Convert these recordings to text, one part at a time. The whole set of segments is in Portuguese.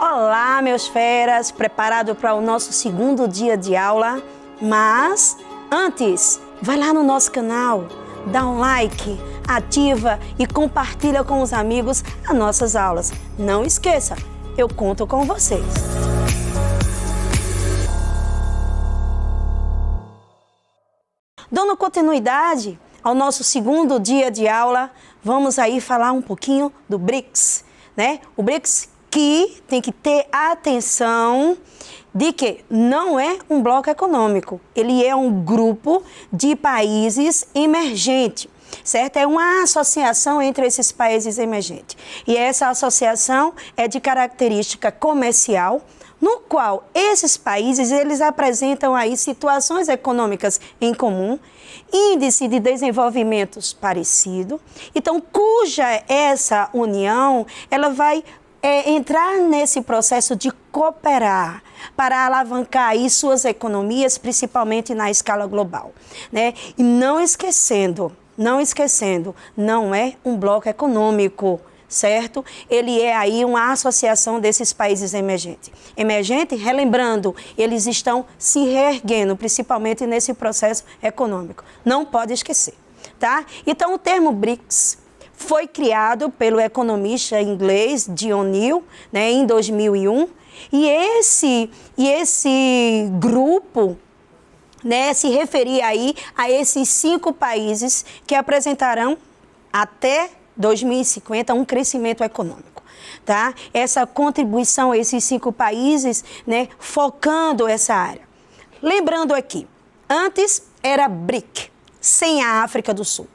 Olá, meus feras, preparado para o nosso segundo dia de aula? Mas, antes, vai lá no nosso canal, dá um like, ativa e compartilha com os amigos as nossas aulas. Não esqueça, eu conto com vocês. Dando continuidade ao nosso segundo dia de aula, vamos aí falar um pouquinho do BRICS, né? O BRICS que tem que ter atenção de que não é um bloco econômico, ele é um grupo de países emergentes, certo? É uma associação entre esses países emergentes. E essa associação é de característica comercial, no qual esses países eles apresentam aí situações econômicas em comum, índice de desenvolvimento parecido, então cuja essa união ela vai entrar nesse processo de cooperar para alavancar aí suas economias, principalmente na escala global, né? E não esquecendo, não é um bloco econômico, certo? Ele é aí uma associação desses países emergentes. Emergente, relembrando, eles estão se reerguendo, principalmente nesse processo econômico. Não pode esquecer, tá? Então, o termo BRICS foi criado pelo economista inglês John Neal, né, em 2001, e esse grupo, né, se referia aí a esses 5 países que apresentarão até 2050 um crescimento econômico, tá? Essa contribuição a esses 5 países, né, focando essa área. Lembrando aqui, antes era BRIC, sem a África do Sul,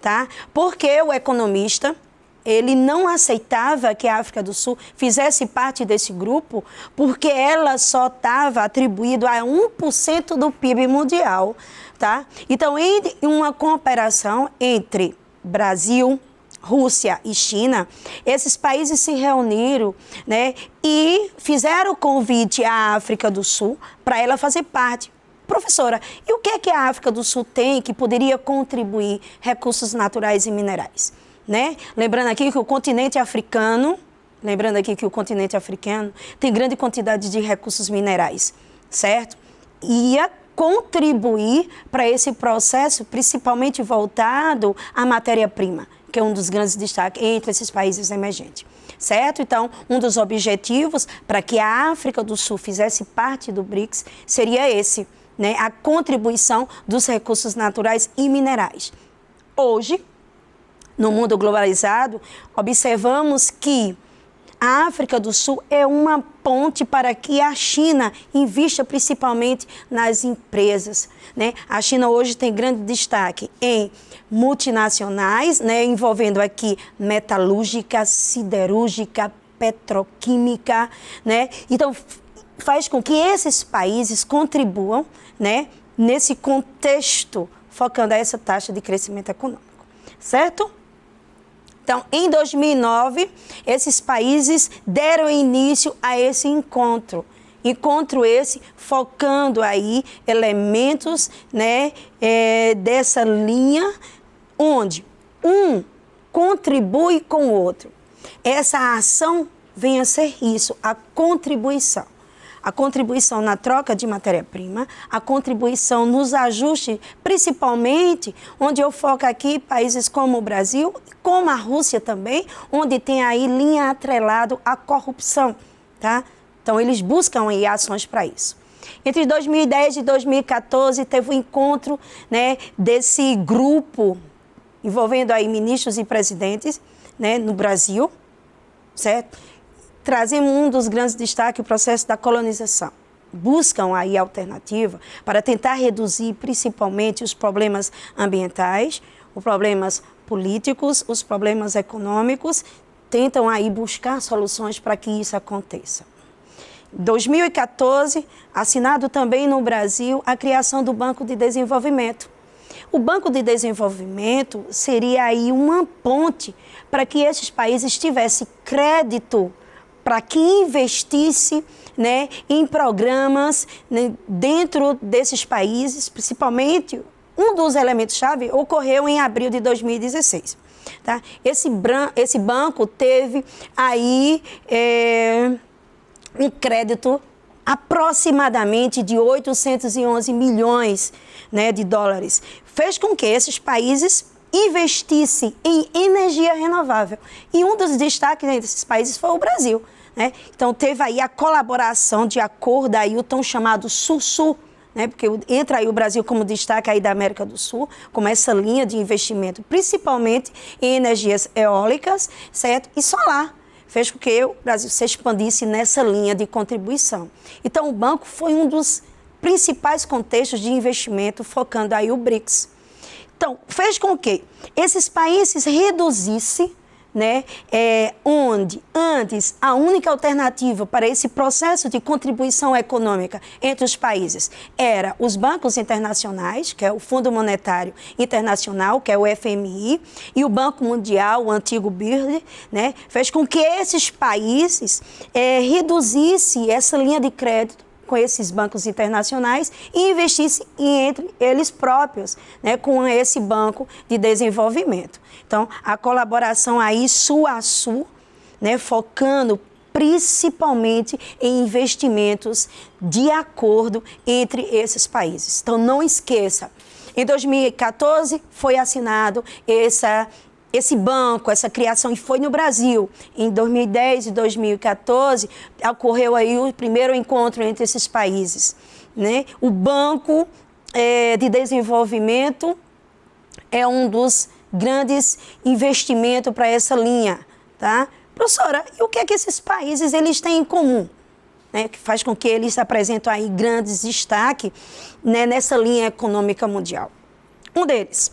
tá? Porque o economista, ele não aceitava que a África do Sul fizesse parte desse grupo, porque ela só estava atribuída a 1% do PIB mundial, tá? Então, em uma cooperação entre Brasil, Rússia e China, esses países se reuniram, né, e fizeram o convite à África do Sul para ela fazer parte. Professora, e o que é que a África do Sul tem que poderia contribuir recursos naturais e minerais, né? Lembrando aqui que o continente africano tem grande quantidade de recursos minerais, certo? Ia contribuir para esse processo, principalmente voltado à matéria-prima, que é um dos grandes destaques entre esses países emergentes, certo? Então, um dos objetivos para que a África do Sul fizesse parte do BRICS seria esse, né? A contribuição dos recursos naturais e minerais. Hoje, no mundo globalizado, observamos que a África do Sul é uma ponte para que a China invista principalmente nas empresas, né? A China hoje tem grande destaque em multinacionais, né? Envolvendo aqui metalúrgica, siderúrgica, petroquímica, né? Então, faz com que esses países contribuam, né? Nesse contexto, focando a essa taxa de crescimento econômico, certo? Então, em 2009, esses países deram início a esse encontro. Encontro esse focando aí elementos, né, dessa linha, onde um contribui com o outro. Essa ação vem a ser isso, a contribuição. A contribuição na troca de matéria-prima, a contribuição nos ajustes, principalmente onde eu foco aqui países como o Brasil, como a Rússia também, onde tem aí linha atrelado à corrupção, tá? Então, eles buscam aí ações para isso. Entre 2010 e 2014, teve um encontro, né, desse grupo, envolvendo aí ministros e presidentes, né, no Brasil, certo? Trazemos um dos grandes destaques, o processo da colonização. Buscam aí alternativa para tentar reduzir principalmente os problemas ambientais, os problemas políticos, os problemas econômicos, tentam aí buscar soluções para que isso aconteça. Em 2014, assinado também no Brasil a criação do Banco de Desenvolvimento. O Banco de Desenvolvimento seria aí uma ponte para que esses países tivessem crédito para que investisse, né, em programas, né, dentro desses países, principalmente um dos elementos-chave ocorreu em abril de 2016. Tá? Esse banco teve aí um crédito aproximadamente de 811 milhões, né, de dólares. Fez com que esses países investissem em energia renovável. E um dos destaques desses países foi o Brasil, né? Então, teve aí a colaboração de acordo aí o tão chamado Sul-Sul, né? Porque entra aí o Brasil como destaque aí da América do Sul, como essa linha de investimento, principalmente em energias eólicas, certo? E solar. Fez com que o Brasil se expandisse nessa linha de contribuição. Então, o banco foi um dos principais contextos de investimento, focando aí o BRICS. Então, fez com que esses países reduzissem, né, onde antes a única alternativa para esse processo de contribuição econômica entre os países era os bancos internacionais, que é o Fundo Monetário Internacional, que é o FMI, e o Banco Mundial, o antigo BIRD, né, fez com que esses países reduzissem essa linha de crédito com esses bancos internacionais e investisse entre eles próprios, né, com esse banco de desenvolvimento. Então, a colaboração aí sul a sul, né, focando principalmente em investimentos de acordo entre esses países. Então, não esqueça, em 2014 foi assinado esse banco, essa criação, e foi no Brasil. Em 2010 e 2014, ocorreu aí o primeiro encontro entre esses países, né? O Banco de Desenvolvimento é um dos grandes investimentos para essa linha, tá? Professora, e o que é que esses países eles têm em comum? Né, que faz com que eles apresentem aí grandes destaques, né, nessa linha econômica mundial. Um deles,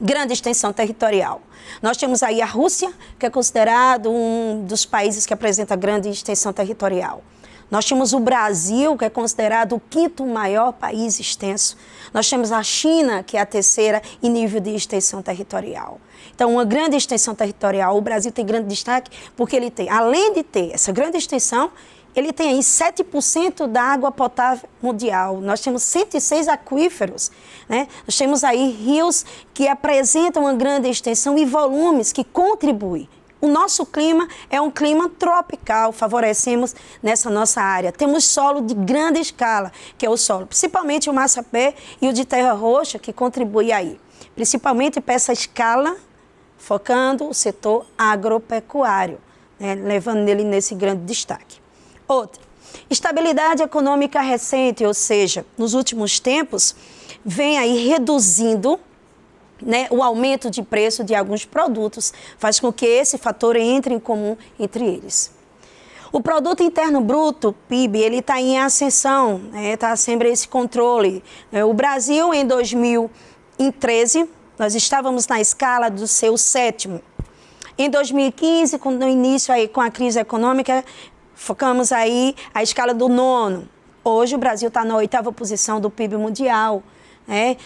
grande extensão territorial. Nós temos aí a Rússia, que é considerado um dos países que apresenta grande extensão territorial. Nós temos o Brasil, que é considerado o quinto maior país extenso. Nós temos a China, que é a terceira em nível de extensão territorial. Então, uma grande extensão territorial. O Brasil tem grande destaque porque ele tem, além de ter essa grande extensão, ele tem aí 7% da água potável mundial. Nós temos 106 aquíferos, né? Nós temos aí rios que apresentam uma grande extensão e volumes que contribuem. O nosso clima é um clima tropical, favorecemos nessa nossa área. Temos solo de grande escala, que é o solo, principalmente o massapé e o de terra roxa, que contribui aí. Principalmente para essa escala, focando o setor agropecuário, né? Levando ele nesse grande destaque. Outra, estabilidade econômica recente, ou seja, nos últimos tempos, vem aí reduzindo, né, o aumento de preço de alguns produtos, faz com que esse fator entre em comum entre eles. O Produto Interno Bruto, PIB, ele está em ascensão, está sempre esse controle. O Brasil, em 2013, nós estávamos na escala do seu sétimo. Em 2015, no início aí com a crise econômica, focamos aí a escala do nono. Hoje o Brasil está na 8ª posição do PIB mundial.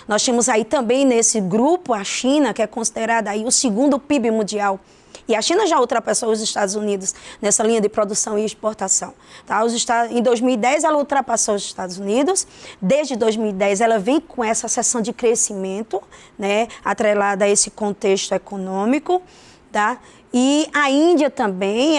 Nós temos aí também nesse grupo a China, que é considerada aí o segundo PIB mundial. E a China já ultrapassou os Estados Unidos nessa linha de produção e exportação. Tá? Em 2010 ela ultrapassou os Estados Unidos. Desde 2010 ela vem com essa seção de crescimento, né, atrelada a esse contexto econômico. Tá? E a Índia também,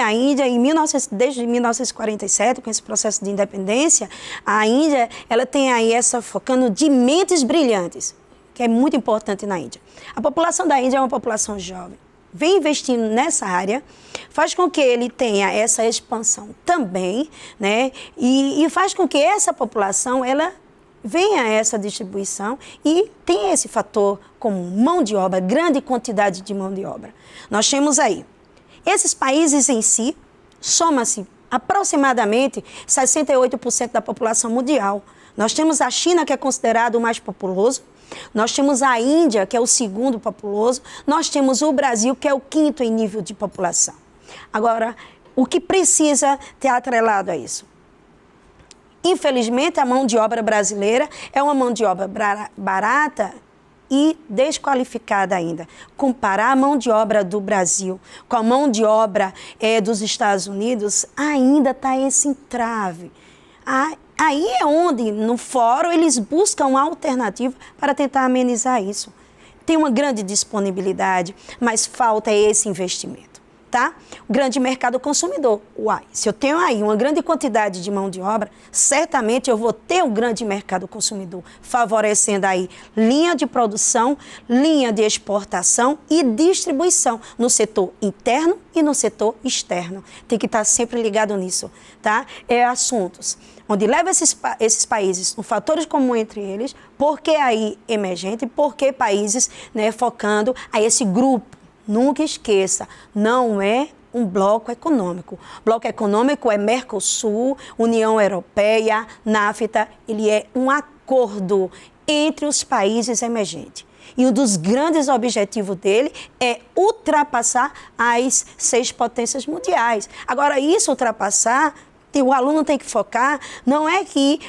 desde 1947, com esse processo de independência, a Índia ela tem aí focando de mentes brilhantes, que é muito importante na Índia. A população da Índia é uma população jovem, vem investindo nessa área, faz com que ele tenha essa expansão também, né? E faz com que essa população ela venha essa distribuição e tem esse fator como mão de obra, grande quantidade de mão de obra. Nós temos aí, esses países em si, soma-se aproximadamente 68% da população mundial. Nós temos a China, que é considerado o mais populoso, nós temos a Índia, que é o segundo populoso, nós temos o Brasil, que é o quinto em nível de população. Agora, o que precisa ter atrelado a isso? Infelizmente, a mão de obra brasileira é uma mão de obra barata e desqualificada ainda. Comparar a mão de obra do Brasil com a mão de obra dos Estados Unidos, ainda está esse entrave. Aí é onde, no fórum, eles buscam alternativa para tentar amenizar isso. Tem uma grande disponibilidade, mas falta esse investimento. tá? O grande mercado consumidor. Uai, se eu tenho aí uma grande quantidade de mão de obra, certamente eu vou ter um grande mercado consumidor, favorecendo aí linha de produção, linha de exportação e distribuição no setor interno e no setor externo. Tem que estar sempre ligado nisso, tá? É assuntos onde leva esses países, um fatores comuns entre eles, porque aí emergente, porque países, né, focando a esse grupo. Nunca esqueça, não é um bloco econômico. Bloco econômico é Mercosul, União Europeia, NAFTA, ele é um acordo entre os países emergentes. E um dos grandes objetivos dele é ultrapassar as 6 potências mundiais. Agora, isso ultrapassar, o aluno tem que focar, não é que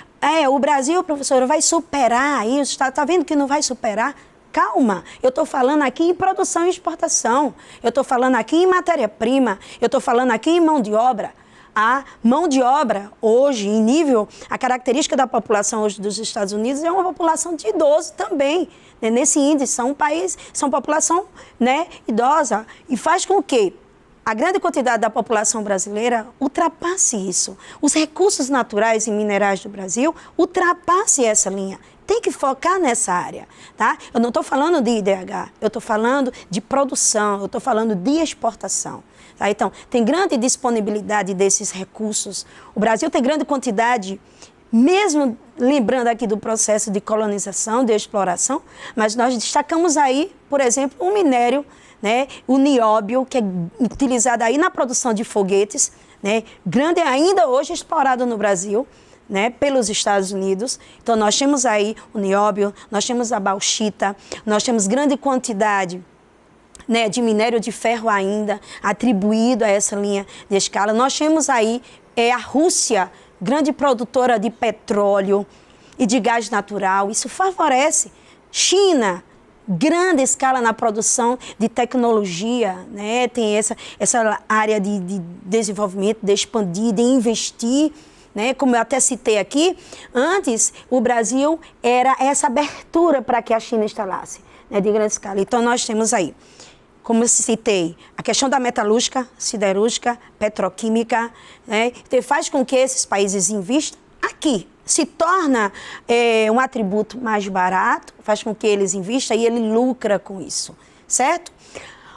o Brasil, professora, vai superar isso, está vendo que não vai superar? Calma, eu estou falando aqui em produção e exportação, eu estou falando aqui em matéria-prima, eu estou falando aqui em mão de obra. A mão de obra, hoje, em nível, a característica da população hoje dos Estados Unidos é uma população de idosos também. Né? Nesse índice, são população, né, idosa, e faz com que a grande quantidade da população brasileira ultrapasse isso. Os recursos naturais e minerais do Brasil ultrapassem essa linha. Tem que focar nessa área, tá? Eu não estou falando de IDH, eu estou falando de produção, eu estou falando de exportação. Tá? Então, tem grande disponibilidade desses recursos. O Brasil tem grande quantidade, mesmo lembrando aqui do processo de colonização, de exploração, mas nós destacamos aí, por exemplo, o minério, né, o nióbio, que é utilizado aí na produção de foguetes, né, grande ainda hoje explorado no Brasil, né, pelos Estados Unidos. Então, nós temos aí o nióbio, nós temos a bauxita, nós temos grande quantidade, né, de minério de ferro ainda atribuído a essa linha de escala. Nós temos aí a Rússia, grande produtora de petróleo e de gás natural. Isso favorece. China, grande escala na produção de tecnologia, né? Tem essa área de desenvolvimento, de expandir, de investir. Né? Como eu até citei aqui, antes o Brasil era essa abertura para que a China instalasse, né, de grande escala. Então nós temos aí, como eu citei, a questão da metalúrgica, siderúrgica, petroquímica, né, faz com que esses países investam aqui. Se torna um atributo mais barato, faz com que eles investam e ele lucra com isso, certo?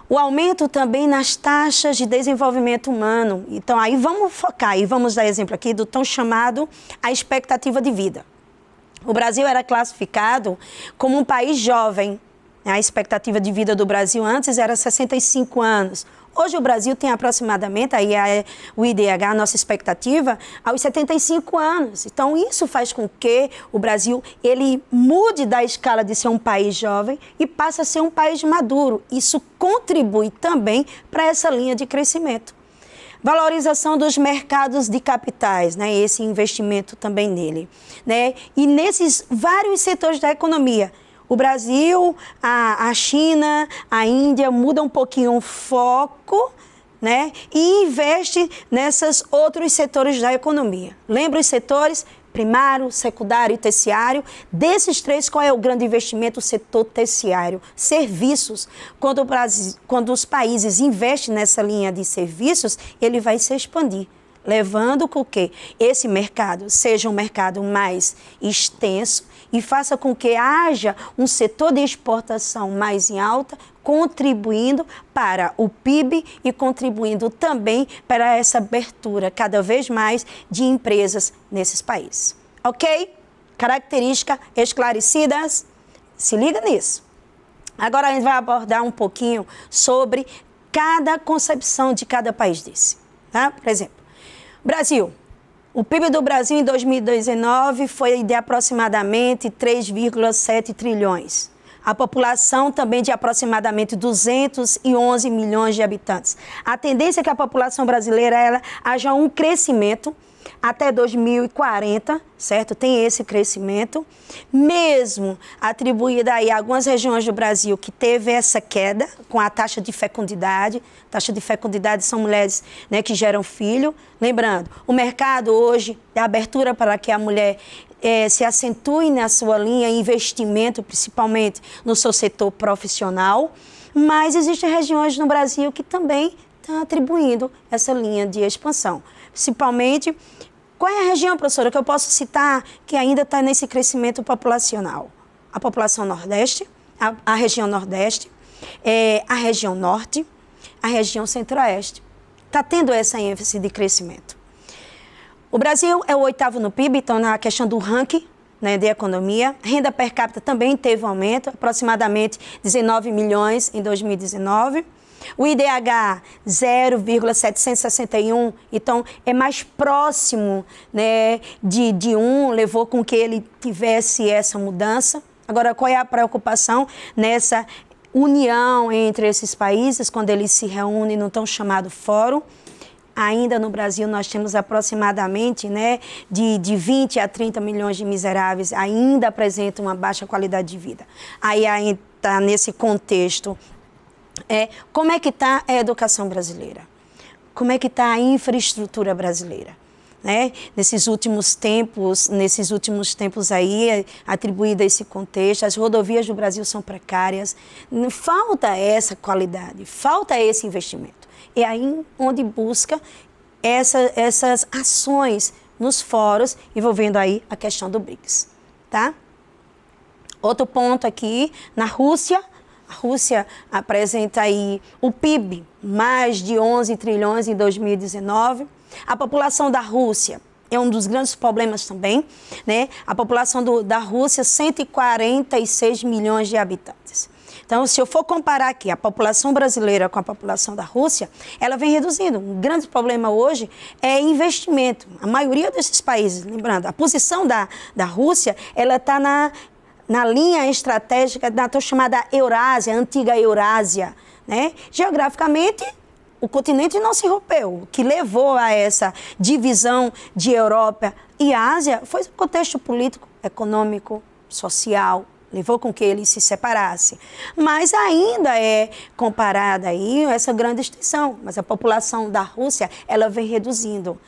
O aumento também nas taxas de desenvolvimento humano. Então, aí vamos focar, e vamos dar exemplo aqui do tão chamado a expectativa de vida. O Brasil era classificado como um país jovem. A expectativa de vida do Brasil antes era 65 anos. Hoje o Brasil tem aproximadamente, aí o IDH, a nossa expectativa, aos 75 anos. Então isso faz com que o Brasil ele mude da escala de ser um país jovem e passe a ser um país maduro. Isso contribui também para essa linha de crescimento. Valorização dos mercados de capitais, né? Esse investimento também nele, né? E nesses vários setores da economia. O Brasil, a China, a Índia mudam um pouquinho o foco, né? E investe nesses outros setores da economia. Lembra os setores? Primário, secundário e terciário. Desses 3, qual é o grande investimento? O setor terciário. Serviços. Quando os países investem nessa linha de serviços, ele vai se expandir, levando com que esse mercado seja um mercado mais extenso e faça com que haja um setor de exportação mais em alta, contribuindo para o PIB e contribuindo também para essa abertura cada vez mais de empresas nesses países. Ok? Características esclarecidas? Se liga nisso. Agora a gente vai abordar um pouquinho sobre cada concepção de cada país desse. Tá? Por exemplo, Brasil. O PIB do Brasil em 2019 foi de aproximadamente 3,7 trilhões. A população também de aproximadamente 211 milhões de habitantes. A tendência é que a população brasileira haja um crescimento até 2040, certo? Tem esse crescimento, mesmo atribuída aí a algumas regiões do Brasil que teve essa queda com a taxa de fecundidade. Taxa de fecundidade são mulheres, né, que geram filho. Lembrando, o mercado hoje é abertura para que a mulher se acentue na sua linha de investimento, principalmente no seu setor profissional, mas existem regiões no Brasil que também está atribuindo essa linha de expansão. Principalmente, qual é a região, professora, que eu posso citar que ainda está nesse crescimento populacional? A população Nordeste, a região Nordeste, a região Norte, a região Centro-Oeste. Está tendo essa ênfase de crescimento. O Brasil é o 8º no PIB, então na questão do ranking, né, de economia. Renda per capita também teve um aumento, aproximadamente 19 milhões em 2019. O IDH 0,761, então é mais próximo, né, de 1, levou com que ele tivesse essa mudança. Agora, qual é a preocupação nessa união entre esses países, quando eles se reúnem no tão chamado fórum? Ainda no Brasil nós temos aproximadamente, né, de 20 a 30 milhões de miseráveis, ainda apresentam uma baixa qualidade de vida. Aí está nesse contexto, como é que está a educação brasileira? Como é que está a infraestrutura brasileira? Né? Nesses últimos tempos aí, atribuído a esse contexto, as rodovias do Brasil são precárias, falta essa qualidade, falta esse investimento. É aí onde busca essas ações nos fóruns envolvendo aí a questão do BRICS, tá? Outro ponto aqui, na Rússia, a Rússia apresenta aí o PIB, mais de 11 trilhões em 2019. A população da Rússia é um dos grandes problemas também, né? A população da Rússia, 146 milhões de habitantes. Então, se eu for comparar aqui a população brasileira com a população da Rússia, ela vem reduzindo. Um grande problema hoje é investimento. A maioria desses países, lembrando, a posição da Rússia, ela está na linha estratégica da chamada Eurásia, antiga Eurásia, né? Geograficamente, o continente não se rompeu. O que levou a essa divisão de Europa e Ásia foi o contexto político, econômico, social, levou com que ele se separasse. Mas ainda é comparada aí essa grande extensão. Mas a população da Rússia, ela vem reduzindo.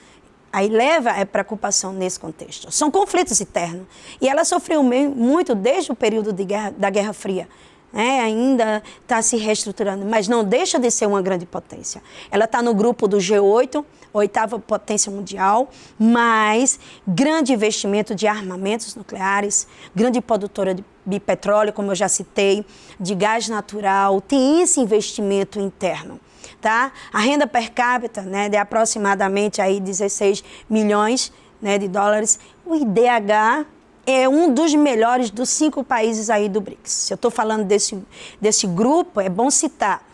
Aí leva a preocupação nesse contexto. São conflitos internos. E ela sofreu muito desde o período da Guerra Fria. Ainda está se reestruturando, mas não deixa de ser uma grande potência. Ela está no grupo do G8, 8ª potência mundial, mas grande investimento de armamentos nucleares, grande produtora de petróleo, como eu já citei, de gás natural, tem esse investimento interno. Tá? A renda per capita, né, de aproximadamente aí 16 milhões, né, de dólares. O IDH é um dos melhores dos 5 países aí do BRICS. Se eu estou falando desse grupo, é bom citar.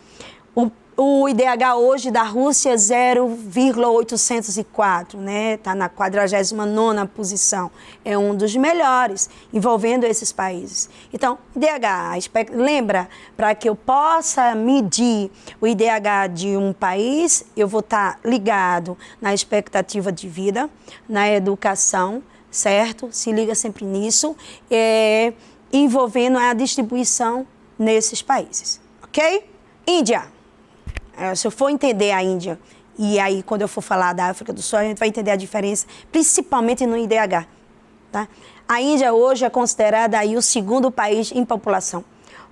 O IDH hoje da Rússia é 0,804, né? Está na 49ª posição. É um dos melhores, envolvendo esses países. Então, IDH, lembra, para que eu possa medir o IDH de um país, eu vou estar ligado na expectativa de vida, na educação, certo? Se liga sempre nisso, envolvendo a distribuição nesses países, ok? Índia. Se eu for entender a Índia, e aí quando eu for falar da África do Sul, a gente vai entender a diferença, principalmente no IDH. Tá? A Índia hoje é considerada aí o 2º país em população.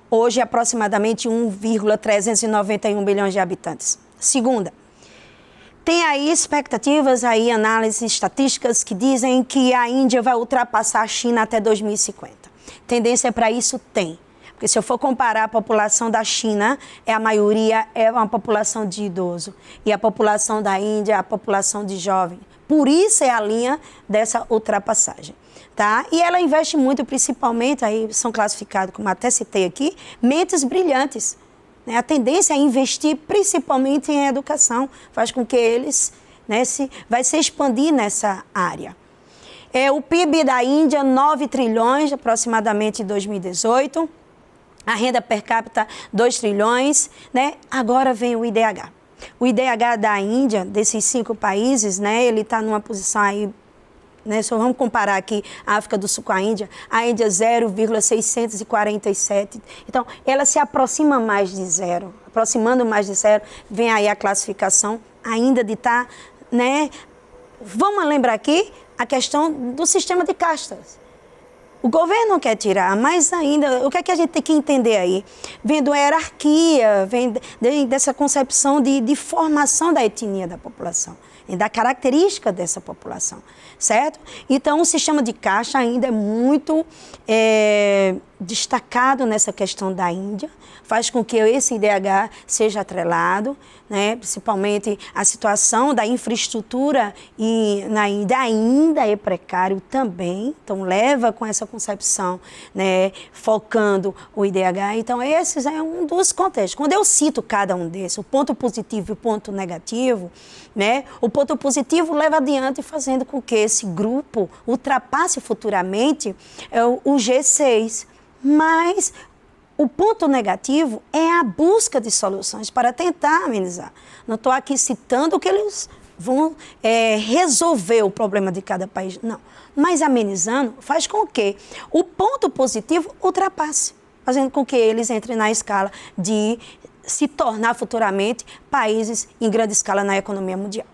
Hoje, aproximadamente 1,391 bilhões de habitantes. Segunda, tem aí expectativas, aí análises estatísticas que dizem que a Índia vai ultrapassar a China até 2050. Tendência para isso tem. Porque se eu for comparar a população da China, a maioria é uma população de idoso. E a população da Índia é a população de jovem. Por isso é a linha dessa ultrapassagem. Tá? E ela investe muito, principalmente, aí são classificados, como até citei aqui, mentes brilhantes. Né? A tendência é investir principalmente em educação. Faz com que eles, né, vai se expandir nessa área. O PIB da Índia, 9 trilhões, aproximadamente em 2018. A renda per capita, 2 trilhões, né? Agora vem o IDH. O IDH da Índia, desses 5 países, né? Ele está numa posição aí, né? Só vamos comparar aqui a África do Sul com a Índia 0,647. Então, ela se aproxima mais de zero. Aproximando mais de zero, vem aí a classificação ainda de estar, né? Vamos lembrar aqui a questão do sistema de castas. O governo quer tirar, mas ainda, o que é que a gente tem que entender aí? Vem da hierarquia, vem dessa concepção de formação da etnia da população, da característica dessa população, certo? Então, o sistema de caixa ainda é muito destacado nessa questão da Índia, faz com que esse IDH seja atrelado, né? Principalmente a situação da infraestrutura na Índia ainda é precário também, então leva com essa concepção, né? Focando o IDH. Então, esse é um dos contextos. Quando eu cito cada um desses, o ponto positivo e o ponto negativo, né? O ponto positivo leva adiante fazendo com que esse grupo ultrapasse futuramente o G6, mas o ponto negativo é a busca de soluções para tentar amenizar. Não estou aqui citando que eles vão resolver o problema de cada país, não. Mas amenizando faz com que o ponto positivo ultrapasse, fazendo com que eles entrem na escala de se tornar futuramente países em grande escala na economia mundial.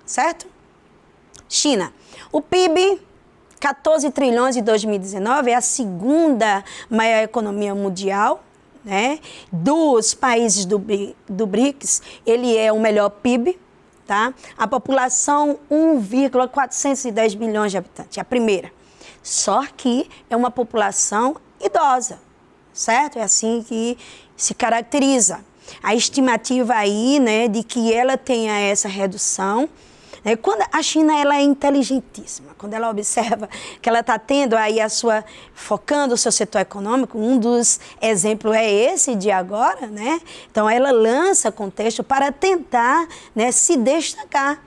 Certo? China. O PIB, 14 trilhões em 2019, é a segunda maior economia mundial, né? Dos países do BRICS, ele é o melhor PIB, tá? A população, 1,410 bilhões de habitantes, é a primeira. Só que é uma população idosa, certo? É assim que se caracteriza. A estimativa aí, né, de que ela tenha essa redução, né, quando a China ela é inteligentíssima, quando ela observa que ela está tendo aí focando o seu setor econômico, um dos exemplos é esse de agora, né? Então ela lança contexto para tentar, né, se destacar.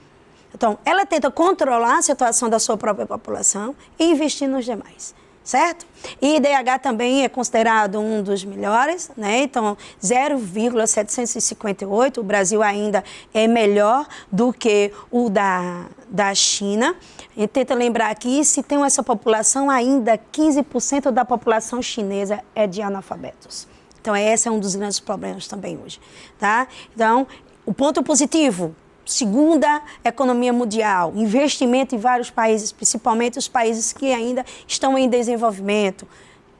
Então ela tenta controlar a situação da sua própria população e investir nos demais. Certo? E IDH também é considerado um dos melhores, né? Então 0,758, o Brasil ainda é melhor do que o da China. E tenta lembrar aqui, se tem essa população, ainda 15% da população chinesa é de analfabetos. Então esse é um dos grandes problemas também hoje, tá? Então, o ponto positivo: segunda economia mundial, investimento em vários países, principalmente os países que ainda estão em desenvolvimento.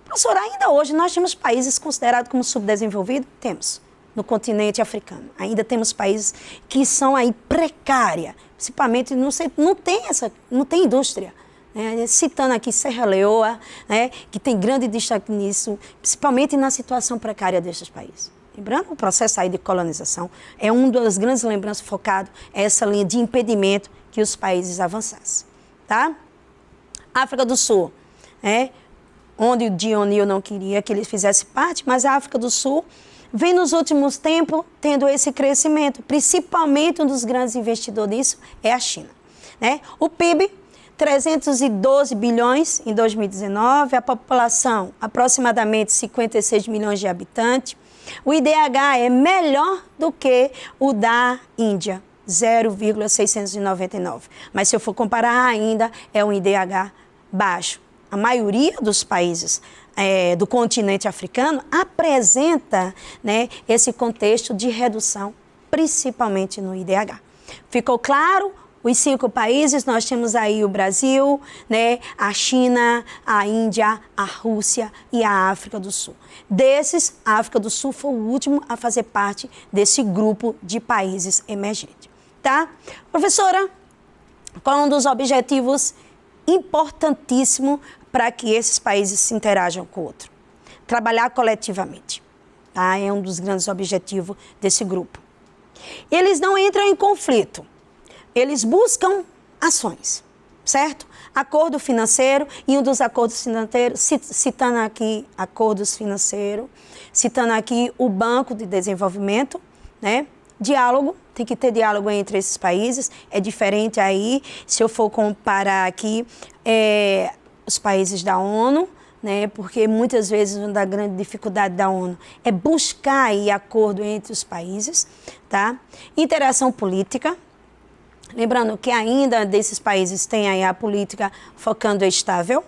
Professora, ainda hoje nós temos países considerados como subdesenvolvidos? Temos, no continente africano. Ainda temos países que são aí precários, principalmente não tem indústria. Né? Citando aqui Serra Leoa, né? Que tem grande destaque nisso, principalmente na situação precária destes países. Lembrando, o processo aí de colonização é uma das grandes lembranças focado essa linha de impedimento que os países avançassem, tá? África do Sul, onde o Dionil não queria que ele fizesse parte, mas a África do Sul vem nos últimos tempos tendo esse crescimento, principalmente um dos grandes investidores nisso é a China, né? O PIB, 312 bilhões em 2019, a população aproximadamente 56 milhões de habitantes. O IDH é melhor do que o da Índia, 0,699. Mas se eu for comparar ainda, é um IDH baixo. A maioria dos países do continente africano apresenta, né, esse contexto de redução, principalmente no IDH. Ficou claro? Os 5 países, nós temos aí o Brasil, né, a China, a Índia, a Rússia e a África do Sul. Desses, a África do Sul foi o último a fazer parte desse grupo de países emergentes. Tá? Professora, qual é um dos objetivos importantíssimos para que esses países se interajam com o outro? Trabalhar coletivamente. Tá? É um dos grandes objetivos desse grupo. Eles não entram em conflito. Eles buscam ações, certo? Acordo financeiro, e um dos acordos financeiros, citando aqui acordos financeiros, citando aqui o Banco de Desenvolvimento, né? Diálogo, tem que ter diálogo entre esses países, é diferente aí, se eu for comparar aqui os países da ONU, né? Porque muitas vezes uma da grande dificuldade da ONU é buscar aí acordo entre os países, tá? Interação política. Lembrando que ainda desses países tem aí a política focando estável.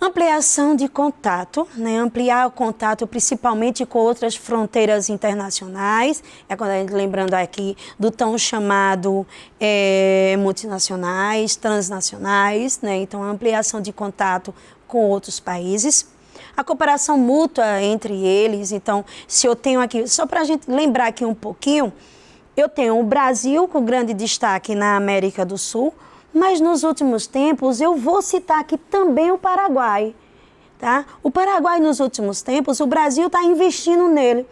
Ampliação de contato, né? Ampliar o contato principalmente com outras fronteiras internacionais. Quando a gente lembrando aqui do tão chamado multinacionais, transnacionais, né? Então, ampliação de contato com outros países, a cooperação mútua entre eles. Então, se eu tenho aqui, só para a gente lembrar aqui um pouquinho, eu tenho o Brasil com grande destaque na América do Sul, mas nos últimos tempos eu vou citar aqui também o Paraguai. Tá? O Paraguai, nos últimos tempos, o Brasil está investindo nele.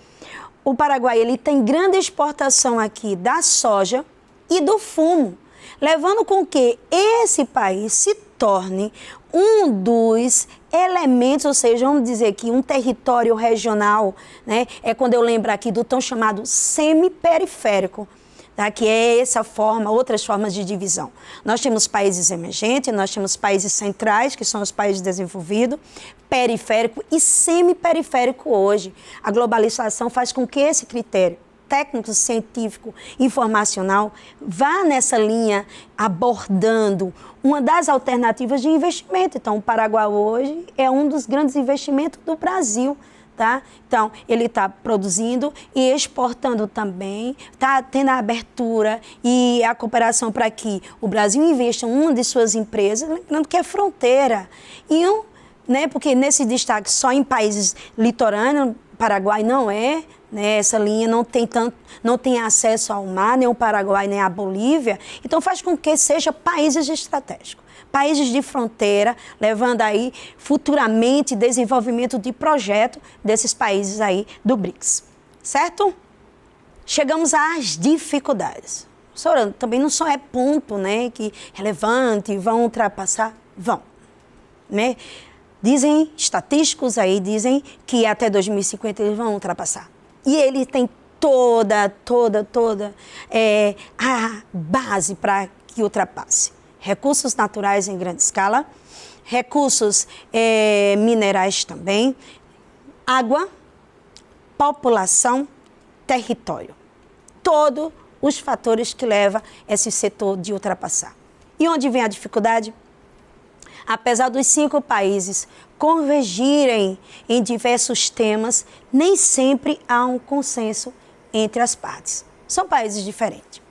O Paraguai ele tem grande exportação aqui da soja e do fumo, levando com que esse país se torne um dos elementos, ou seja, vamos dizer que um território regional, né? É quando eu lembro aqui do tão chamado semiperiférico, tá? Que é essa forma, outras formas de divisão. Nós temos países emergentes, nós temos países centrais, que são os países desenvolvidos, periférico e semiperiférico hoje. A globalização faz com que esse critério técnico, científico, informacional vá nessa linha abordando uma das alternativas de investimento. Então, o Paraguai hoje é um dos grandes investimentos do Brasil. Tá? Então, ele está produzindo e exportando também, está tendo a abertura e a cooperação para que o Brasil investa em uma de suas empresas, lembrando que é fronteira. Né, porque nesse destaque só em países litorâneos, Paraguai não é, né, essa linha não tem acesso ao mar, nem o Paraguai, nem a Bolívia, então faz com que sejam países estratégicos. Países de fronteira, levando aí futuramente desenvolvimento de projeto desses países aí do BRICS, certo? Chegamos às dificuldades. Professora, também não só é ponto, né, que relevante, vão ultrapassar, vão, né? Dizem, estatísticos aí dizem que até 2050 eles vão ultrapassar. E ele tem toda a base para que ultrapasse. Recursos naturais em grande escala, recursos minerais também, água, população, território. Todos os fatores que levam esse setor de ultrapassar. E onde vem a dificuldade? Apesar dos 5 países convergirem em diversos temas, nem sempre há um consenso entre as partes. São países diferentes.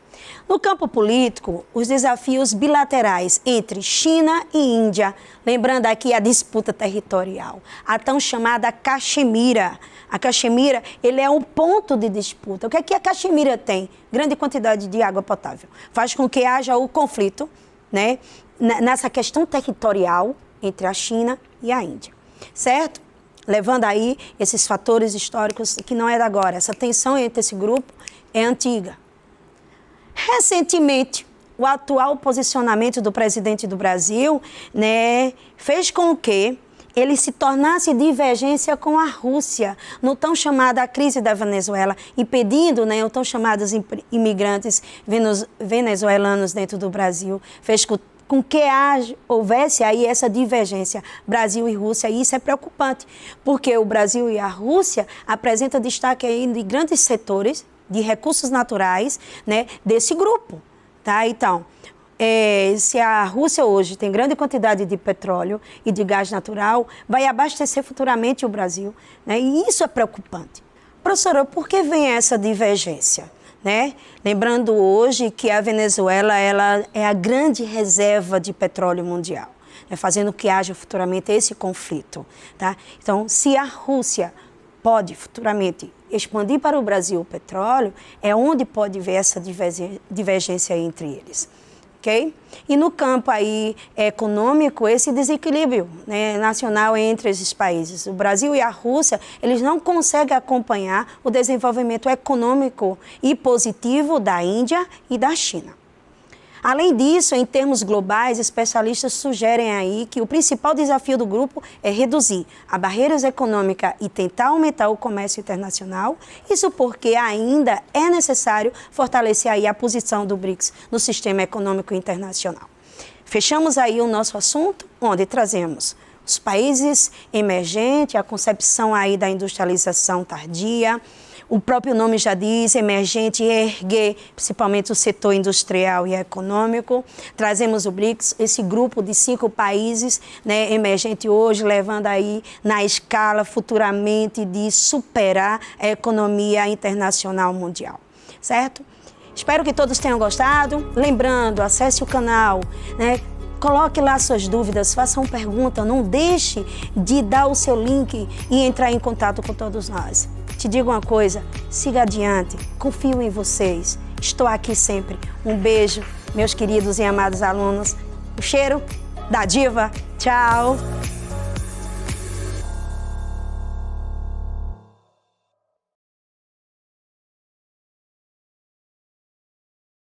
No campo político, os desafios bilaterais entre China e Índia, lembrando aqui a disputa territorial, a tão chamada Caxemira. A Caxemira, ele é um ponto de disputa. O que é que a Caxemira tem? Grande quantidade de água potável. Faz com que haja o conflito, né, nessa questão territorial entre a China e a Índia, certo? Levando aí esses fatores históricos que não é de agora. Essa tensão entre esse grupo é antiga. Recentemente, o atual posicionamento do presidente do Brasil, né, fez com que ele se tornasse divergência com a Rússia no tão chamada crise da Venezuela, impedindo, né, os tão chamados imigrantes venezuelanos dentro do Brasil, fez com que houvesse aí essa divergência Brasil e Rússia, e isso é preocupante, porque o Brasil e a Rússia apresentam destaque aí de grandes setores de recursos naturais, né, desse grupo, tá? Então, se a Rússia hoje tem grande quantidade de petróleo e de gás natural, vai abastecer futuramente o Brasil, né? E isso é preocupante. Professora, por que vem essa divergência? Né? Lembrando hoje que a Venezuela ela é a grande reserva de petróleo mundial, né? Fazendo que haja futuramente esse conflito. Tá? Então, se a Rússia pode futuramente expandir para o Brasil o petróleo, é onde pode haver essa divergência entre eles. Okay? E no campo aí econômico, esse desequilíbrio, né, nacional entre esses países. O Brasil e a Rússia, eles não conseguem acompanhar o desenvolvimento econômico e positivo da Índia e da China. Além disso, em termos globais, especialistas sugerem aí que o principal desafio do grupo é reduzir as barreiras econômicas e tentar aumentar o comércio internacional. Isso porque ainda é necessário fortalecer aí a posição do BRICS no sistema econômico internacional. Fechamos aí o nosso assunto, onde trazemos os países emergentes, a concepção aí da industrialização tardia. O próprio nome já diz, emergente, erguer principalmente o setor industrial e econômico. Trazemos o BRICS, esse grupo de 5 países, né, emergente hoje, levando aí na escala futuramente de superar a economia internacional mundial, certo? Espero que todos tenham gostado. Lembrando, acesse o canal, né? Coloque lá suas dúvidas, faça uma pergunta, não deixe de dar o seu link e entrar em contato com todos nós. Te digo uma coisa, siga adiante, confio em vocês, estou aqui sempre. Um beijo, meus queridos e amados alunos. O cheiro da diva. Tchau!